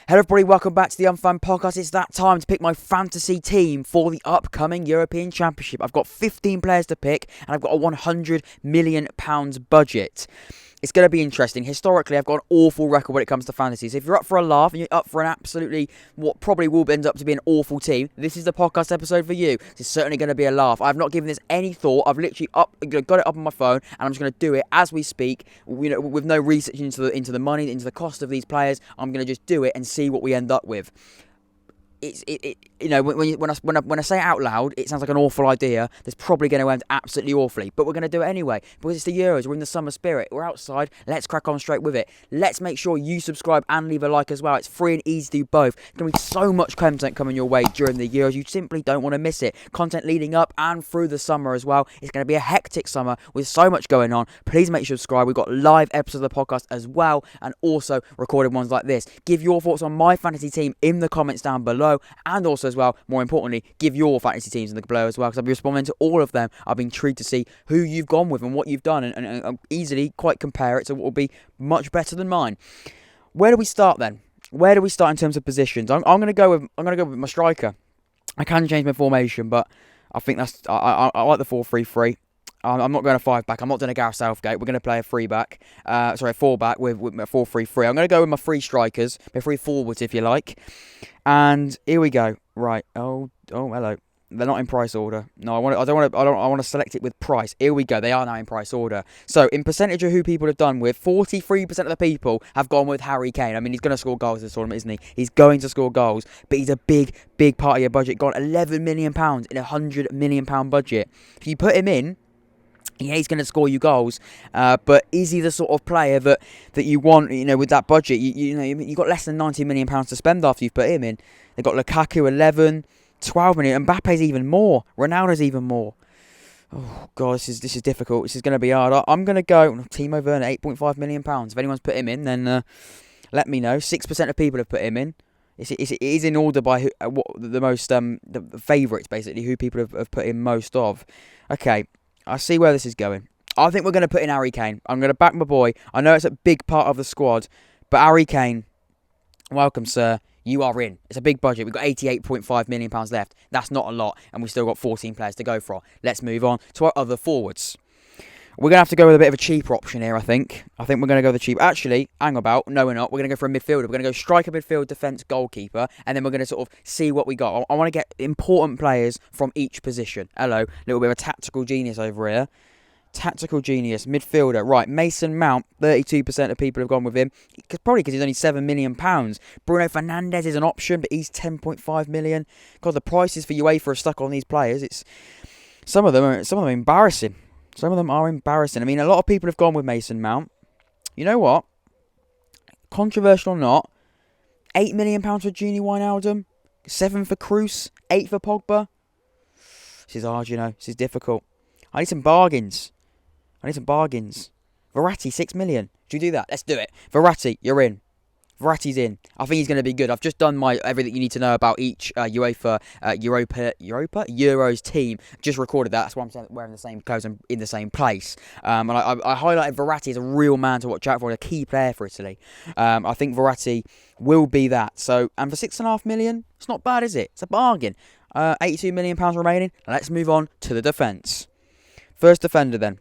Hello everybody, welcome back to the Unfun Podcast. It's that time to pick my fantasy team for the upcoming European Championship. I've got 15 players to pick and I've got a £100 million budget. It's going to be interesting. Historically, I've got an awful record when it comes to fantasy. So if you're up for a laugh and you're up for an absolutely, what probably will end up to be an awful team, this is the podcast episode for you. It's certainly going to be a laugh. I've not given this any thought. I've literally got it up on my phone and I'm just going to do it as we speak. With no research into the money, into the cost of these players. I'm going to just do it and see what we end up with. When I say it out loud, it sounds like an awful idea. That's probably going to end absolutely awfully, but we're going to do it anyway because it's the Euros. We're in the summer spirit. We're outside. Let's crack on straight with it. Let's make sure you subscribe and leave a like as well. It's free and easy to do both. There's going to be so much content coming your way during the Euros. You simply don't want to miss it. Content leading up and through the summer as well. It's going to be a hectic summer with so much going on. Please make sure to subscribe. We've got live episodes of the podcast as well, and also recorded ones like this. Give your thoughts on my fantasy team in the comments down below. And also as well, more importantly, give your fantasy teams in the below as well, because I'll be responding to all of them. I've been intrigued to see who you've gone with and what you've done, and easily quite compare it to what will be much better than mine. Where do we start then? Where do we start in terms of positions? I'm going to go with my striker. I can change my formation, but I think I like the 4-3-3. I'm not going to 5-back. I'm not doing a Gareth Southgate. We're going to play a 4-back with a 4-3-3. I'm going to go with my 3 strikers, my 3 forwards, if you like. And here we go. Right. Oh, hello. They're not in price order. No, I want to select it with price. Here we go. They are now in price order. So, in percentage of who people have done with, 43% of the people have gone with Harry Kane. I mean, he's going to score goals this tournament, isn't he? He's going to score goals, but he's a big part of your budget. Got £11 million in a £100 million budget. If you put him in, yeah, he's going to score you goals, but is he the sort of player that you want? With that budget, you got less than £90 million to spend after you've put him in. They've got Lukaku 11, 12 million. Mbappe's even more. Ronaldo's even more. Oh god, this is difficult. This is going to be hard. I'm going to go Timo Werner, £8.5 million. If anyone's put him in, then let me know. 6% of people have put him in. It is in order by what the most the favourites, basically, who people have put in most of. Okay. I see where this is going. I think we're going to put in Harry Kane. I'm going to back my boy. I know it's a big part of the squad, but Harry Kane, welcome, sir. You are in. It's a big budget. We've got £88.5 million left. That's not a lot, and we've still got 14 players to go for. Let's move on to our other forwards. We're going to have to go with a bit of a cheaper option here, I think. I think we're going to go the cheap. Actually, hang about. No, we're not. We're going to go for a midfielder. We're going to go striker, midfield, defence, goalkeeper. And then we're going to sort of see what we got. I want to get important players from each position. Hello. A little bit of a tactical genius over here. Tactical genius. Midfielder. Right. Mason Mount. 32% of people have gone with him. Probably because he's only £7 million. Bruno Fernandez is an option, but he's £10.5 million. God, the prices for UEFA are stuck on these players. Some of them are embarrassing. Some of them are embarrassing. I mean, a lot of people have gone with Mason Mount. You know what? Controversial or not, £8 million for Gini Wijnaldum, 7 for Kroos, 8 for Pogba. This is hard, This is difficult. I need some bargains. Verratti, 6 million. Should we do that? Let's do it. Verratti, you're in. Verratti's in. I think he's going to be good. I've just done my everything you need to know about each Euros team. Just recorded that. That's why I'm wearing the same clothes and in the same place. And I highlighted Verratti as a real man to watch out for, a key player for Italy. I think Verratti will be that. So, and for £6.5 million, it's not bad, is it? It's a bargain. £82 million remaining. Let's move on to the defence. First defender then.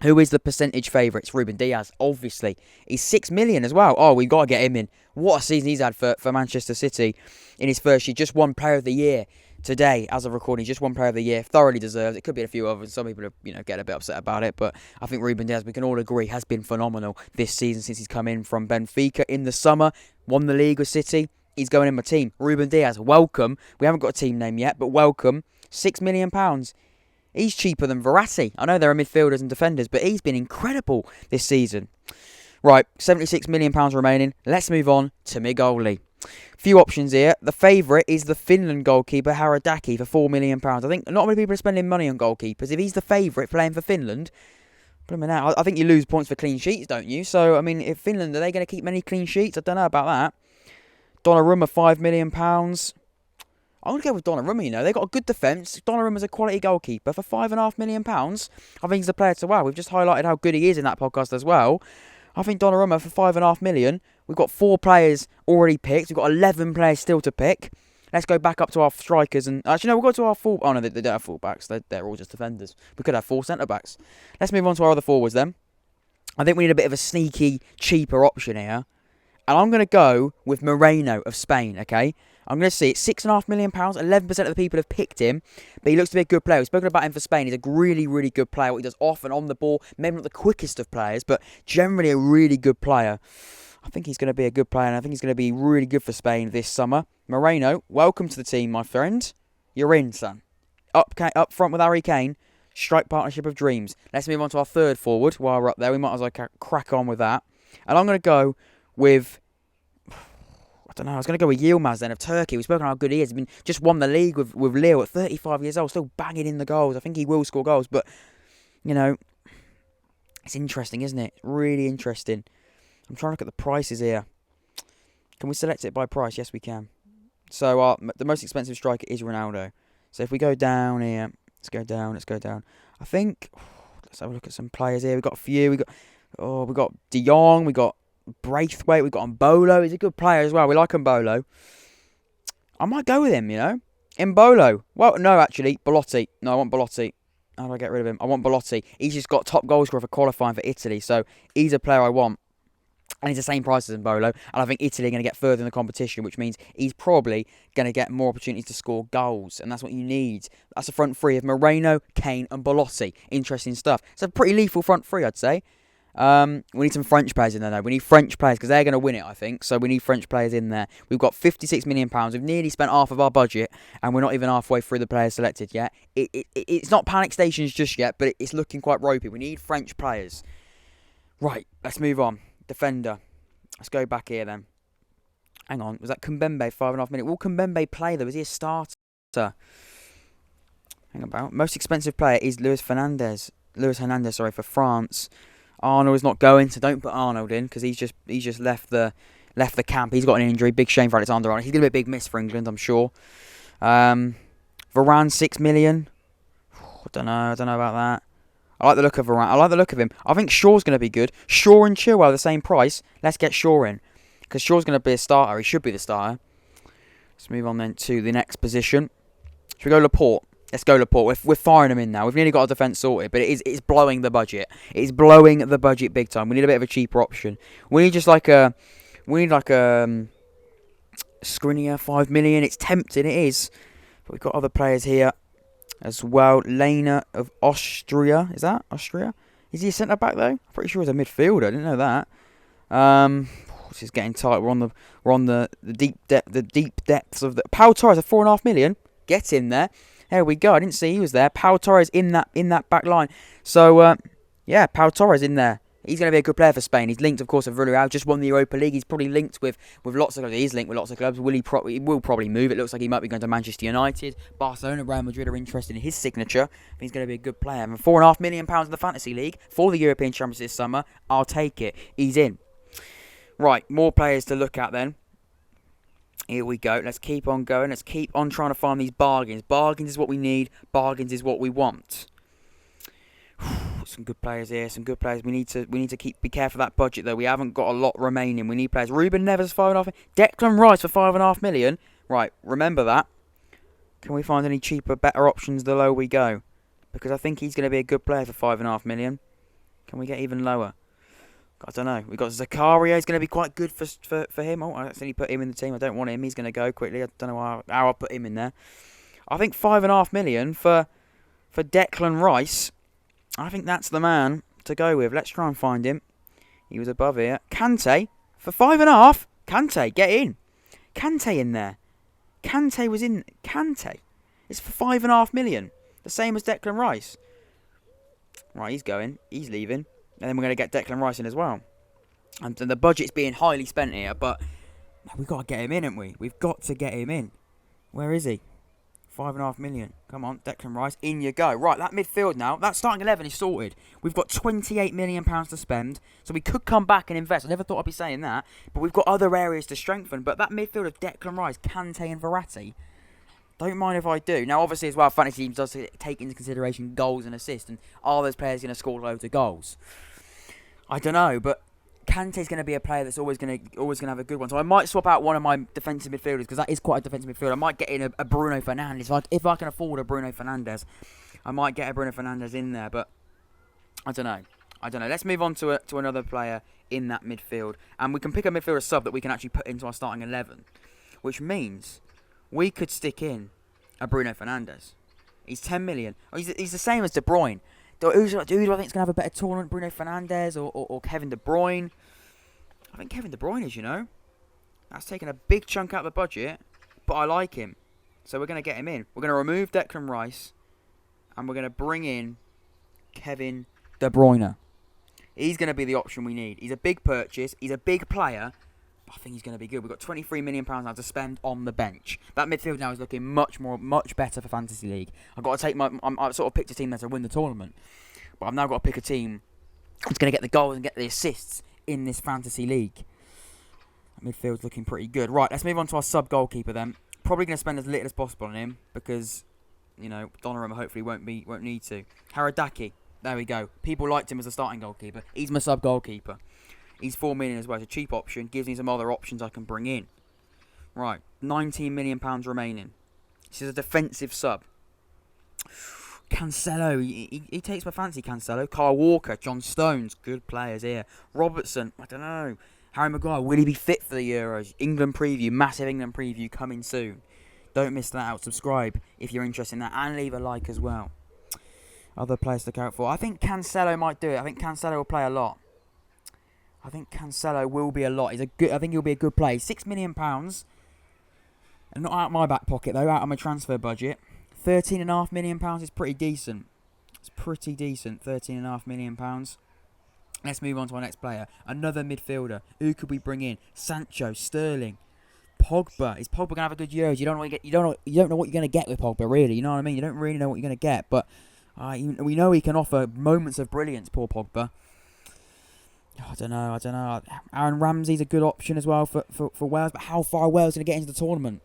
Who is the percentage favourite? It's Reuben Diaz, obviously. He's 6 million as well. Oh, we've got to get him in. What a season he's had for Manchester City in his first year. Just won Player of the Year today, as of recording. Just won Player of the Year. Thoroughly deserved. It could be a few others. Some people are, get a bit upset about it. But I think Reuben Diaz, we can all agree, has been phenomenal this season since he's come in from Benfica in the summer. Won the league with City. He's going in my team. Reuben Diaz, welcome. We haven't got a team name yet, but welcome. £6 million. He's cheaper than Verratti. I know there are midfielders and defenders, but he's been incredible this season. Right, £76 million remaining. Let's move on to my goalie. Few options here. The favourite is the Finland goalkeeper, Hradecky, for £4 million. I think not many people are spending money on goalkeepers. If he's the favourite playing for Finland, I think you lose points for clean sheets, don't you? So, I mean, if Finland, are they going to keep many clean sheets? I don't know about that. Donnarumma, £5 million. I'm going to go with Donnarumma, They've got a good defence. Donnarumma's a quality goalkeeper for £5.5 million. I think he's a player to wow. We've just highlighted how good he is in that podcast as well. I think Donnarumma for £5.5 million. We've got 4 players already picked. We've got 11 players still to pick. Let's go back up to our strikers and... Actually, no, we'll go to our full... Oh, no, they don't have full-backs. They're all just defenders. We could have 4 centre-backs. Let's move on to our other forwards then. I think we need a bit of a sneaky, cheaper option here. And I'm going to go with Moreno of Spain, okay? I'm going to see it's £6.5 million. 11% of the people have picked him. But he looks to be a good player. We've spoken about him for Spain. He's a really, really good player. What he does off and on the ball. Maybe not the quickest of players, but generally a really good player. I think he's going to be a good player, and I think he's going to be really good for Spain this summer. Moreno, welcome to the team, my friend. You're in, son. Up front with Harry Kane. Strike partnership of dreams. Let's move on to our third forward while we're up there. We might as well crack on with that. And I'm going to go with... I don't know. I was going to go with Yilmaz then of Turkey. We've spoken how good he is. He's been just won the league with Lille at 35 years old. Still banging in the goals. I think he will score goals. But, you know, it's interesting, isn't it? Really interesting. I'm trying to look at the prices here. Can we select it by price? Yes, we can. So the most expensive striker is Ronaldo. So if we go down here, let's go down. I think let's have a look at some players here. We've got a few. We got De Jong. We got Braithwaite. We got Mbolo. He's a good player as well. We like Mbolo. I might go with him. You know, Mbolo. Well, no, actually, Belotti. No, I want Belotti. How do I get rid of him? I want Belotti. He's just got top goal scorer for qualifying for Italy, so he's a player I want. And he's the same price as Mbolo. And I think Italy are going to get further in the competition, which means he's probably going to get more opportunities to score goals. And that's what you need. That's a front three of Moreno, Kane and Belotti. Interesting stuff. It's a pretty lethal front three, I'd say. We need some French players in there, though. We need French players because they're going to win it, I think. So we need French players in there. We've got £56 million. We've nearly spent half of our budget. And we're not even halfway through the players selected yet. It's not panic stations just yet, but it's looking quite ropey. We need French players. Right, let's move on. Defender. Let's go back here then. Hang on. Was that Kimbembe, 5.5 minutes? Will Kimbembe play though? Is he a starter? Hang about. Most expensive player is Luis Hernandez, for France. Arnold is not going, so don't put Arnold in because he's just left the camp. He's got an injury. Big shame for Alexander Arnold. He's gonna be a big miss for England, I'm sure. Varane, 6 million. I don't know about that. I like the look of Varane. I like the look of him. I think Shaw's going to be good. Shaw and Chilwell, the same price. Let's get Shaw in. Because Shaw's going to be a starter. He should be the starter. Let's move on then to the next position. Should we go Laporte? Let's go Laporte. We're firing him in now. We've nearly got our defence sorted. But it's blowing the budget. It's blowing the budget big time. We need a bit of a cheaper option. We need just like a... Skriniar, 5 million. It's tempting. It is. But we've got other players here as well. Lena of Austria. Is that Austria? Is he a centre-back, though? I'm pretty sure he's a midfielder. I didn't know that. This is getting tight. We're on the deep depths of the... Pau Torres, a 4.5 million. Get in there. There we go. I didn't see he was there. Pau Torres in that back line. So, yeah, Pau Torres in there. He's going to be a good player for Spain. He's linked, of course, with Villarreal. Just won the Europa League. He's probably linked with lots of clubs. He's linked with lots of clubs. He will probably move. It looks like he might be going to Manchester United. Barcelona, Real Madrid are interested in his signature. I think he's going to be a good player. And £4.5 million in the Fantasy League for the European Champions this summer. I'll take it. He's in. Right, more players to look at then. Here we go. Let's keep on going. Let's keep on trying to find these bargains. Bargains is what we need. Bargains is what we want. Some good players here. Some good players. We need to be careful of that budget though. We haven't got a lot remaining. We need players. Ruben Neves 5.5. Declan Rice for 5.5 million. Right, remember that. Can we find any cheaper, better options the lower we go? Because I think he's going to be a good player for 5.5 million. Can we get even lower? I don't know. We've got Zakaria. He's going to be quite good for him. Oh, I accidentally put him in the team. I don't want him. He's going to go quickly. I don't know how I put him in there. I think 5.5 million for Declan Rice. I think that's the man to go with. Let's try and find him. He was above here. Kante for 5.5. Kante, get in. Kante in there. Kante was in. Kante. It's for 5.5 million. The same as Declan Rice. Right, he's going. He's leaving. And then we're going to get Declan Rice in as well. And the budget's being highly spent here, but we've got to get him in, haven't we? We've got to get him in. Where is he? 5.5 million. Come on, Declan Rice. In you go. Right, that midfield now. That starting 11 is sorted. We've got £28 million to spend. So we could come back and invest. I never thought I'd be saying that. But we've got other areas to strengthen. But that midfield of Declan Rice, Kante and Verratti, don't mind if I do. Now, obviously, as well, fantasy teams does take into consideration goals and assists. And are those players going to score loads of goals? I don't know, but Kante's going to be a player that's always going to have a good one. So I might swap out one of my defensive midfielders, because that is quite a defensive midfielder. I might get in a Bruno Fernandez. If I can afford a Bruno Fernandez, I might get a Bruno Fernandez in there. But I don't know. Let's move on to another player in that midfield, and we can pick a midfielder sub that we can actually put into our starting 11, which means we could stick in a Bruno Fernandez. He's 10 million. He's the same as De Bruyne. Who do I think is going to have a better tournament, Bruno Fernandez or Kevin De Bruyne? I think Kevin De Bruyne is, That's taking a big chunk out of the budget, but I like him. So we're going to get him in. We're going to remove Declan Rice, and we're going to bring in Kevin De Bruyne. He's going to be the option we need. He's a big purchase. He's a big player. I think he's going to be good. We've got £23 million now to spend on the bench. That midfield now is looking much better for Fantasy League. I've got to take I've sort of picked a team there to win the tournament, but I've now got to pick a team that's going to get the goals and get the assists in this Fantasy League. That midfield's looking pretty good. Right, let's move on to our sub goalkeeper then. Probably going to spend as little as possible on him because, Donnarumma hopefully won't need to. Hradecky, there we go. People liked him as a starting goalkeeper. He's my sub goalkeeper. He's 4 million as well. It's a cheap option. Gives me some other options I can bring in. Right, £19 million remaining. This is a defensive sub. Cancelo, he takes my fancy, Cancelo. Kyle Walker, John Stones, good players here. Robertson, I don't know. Harry Maguire, will he be fit for the Euros? England preview, massive England preview coming soon. Don't miss that out. Subscribe if you're interested in that, and leave a like as well. Other players to look out for. I think Cancelo might do it. I think Cancelo will play a lot. I think Cancelo will be a lot. I think he'll be a good play. £6 million. And not out of my back pocket, though. Out of my transfer budget. £13.5 million is pretty decent. It's pretty decent. £13.5 million. Let's move on to our next player. Another midfielder. Who could we bring in? Sancho, Sterling, Pogba. Is Pogba gonna have a good Euros? You don't know what you're gonna get with Pogba, really. You know what I mean? You don't really know what you're gonna get, but we know he can offer moments of brilliance. Poor Pogba. I don't know. Aaron Ramsey's a good option as well for Wales, but how far are Wales going to get into the tournament?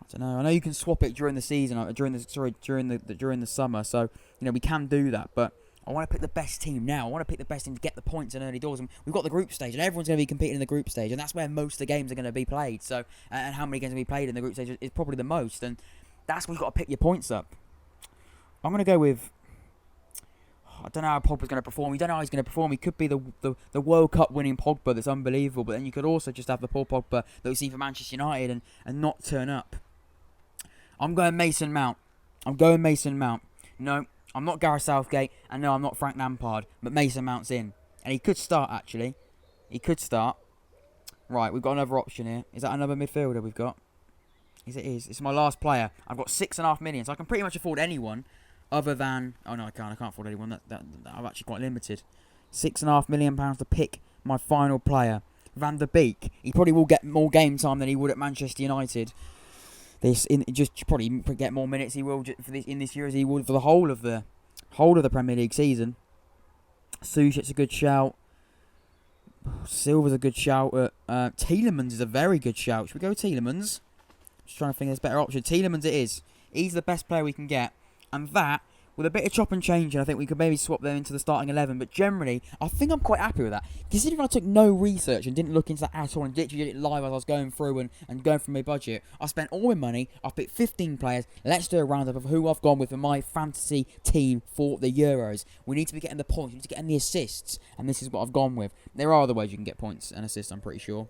I don't know. I know you can swap it during the season, during the summer. So we can do that, but I want to pick the best team now. I want to pick the best team to get the points in early doors. And we've got the group stage, and everyone's going to be competing in the group stage, and that's where most of the games are going to be played. So, and how many games will be played in the group stage is probably the most, and that's when you've got to pick your points up. I'm going to go with. I don't know how Pogba's going to perform. You don't know how he's going to perform. He could be the World Cup winning Pogba that's unbelievable, but then you could also just have the poor Pogba that we see for Manchester United and not turn up. I'm going Mason Mount. No, I'm not Gareth Southgate, and no, I'm not Frank Lampard, but Mason Mount's in. And he could start, actually. He could start. Right, we've got another option here. Is that another midfielder we've got? Yes, it is. It's my last player. I've got £6.5 million, so I can pretty much afford anyone. Other than... Oh, no, I can't afford anyone. That I'm actually quite limited. £6.5 million to pick my final player. Van der Beek. He probably will get more game time than he would at Manchester United. Just probably get more minutes he will in this year as he would for the whole of the Premier League season. Suchet's a good shout. Silva's a good shout. Tielemans is a very good shout. Should we go with Tielemans? Just trying to think of a better option. Tielemans it is. He's the best player we can get. And that, with a bit of chop and change, and I think we could maybe swap them into the starting 11. But generally, I think I'm quite happy with that. Considering I took no research and didn't look into that at all and literally did it live as I was going through and going through my budget, I spent all my money. I've picked 15 players. Let's do a roundup of who I've gone with for my fantasy team for the Euros. We need to be getting the points. We need to be getting the assists. And this is what I've gone with. There are other ways you can get points and assists, I'm pretty sure.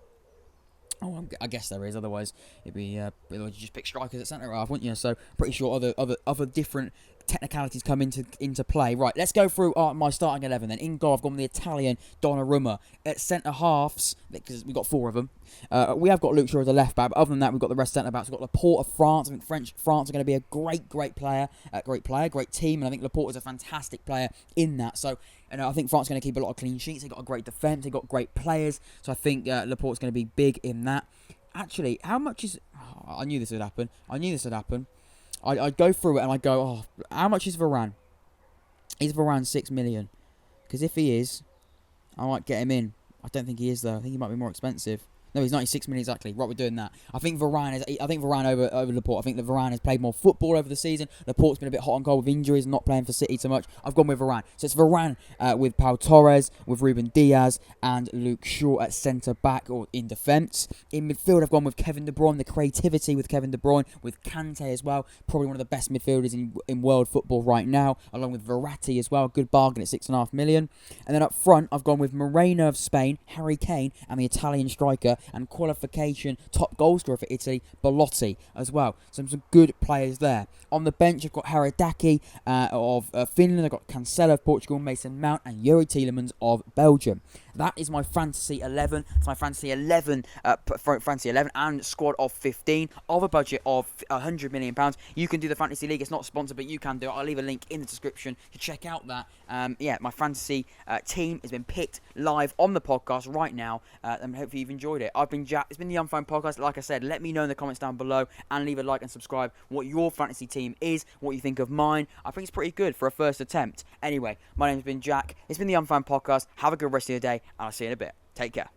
Oh, I guess there is. Otherwise, it'd be otherwise you just pick strikers at centre half, wouldn't you? So pretty sure other different technicalities come into play. Right, let's go through my starting 11 then. In goal, I've gone with the Italian Donnarumma. At centre halves, because we've got 4 of them. We have got Luke Shaw as a left back, but other than that, we've got the rest centre backs. We've got Laporte of France. I think France are going to be a great player, great team, and I think Laporte is a fantastic player in that. So, I think France are going to keep a lot of clean sheets. They've got a great defence. They've got great players. So I think Laporte's going to be big in that. Actually, how much is... Oh, I knew this would happen. I'd go through it and I'd go, how much is Varane? Is Varane 6 million? Because if he is, I might get him in. I don't think he is, though. I think he might be more expensive. No, he's 96 million exactly. Right, we're doing that. I think Varane over Laporte. I think that Varane has played more football over the season. Laporte's been a bit hot and cold with injuries, not playing for City so much. I've gone with Varane. So it's Varane with Pau Torres, with Reuben Diaz, and Luke Shaw at centre back or in defence. In midfield, I've gone with Kevin De Bruyne. The creativity with Kevin De Bruyne, with Kante as well. Probably one of the best midfielders in world football right now, along with Verratti as well. Good bargain at 6.5 million. And then up front, I've gone with Moreno of Spain, Harry Kane, and the Italian striker and qualification top goal scorer for Italy, Belotti as well. Some good players there. On the bench, I've got Hradecky of Finland. I've got Cancelo of Portugal, Mason Mount, and Yuri Tielemans of Belgium. That is my fantasy 11. It's my fantasy 11, fantasy 11 and squad of 15 of a budget of £100 million. You can do the fantasy league. It's not sponsored, but you can do it. I'll leave a link in the description to check out that. My fantasy team has been picked live on the podcast right now, and hopefully you've enjoyed it. I've been Jack. It's been the Unfound Podcast. Like I said, let me know in the comments down below and leave a like and subscribe what your fantasy team is, what you think of mine. I think it's pretty good for a first attempt. Anyway, my name's been Jack. It's been the Unfound Podcast. Have a good rest of your day, and I'll see you in a bit. Take care.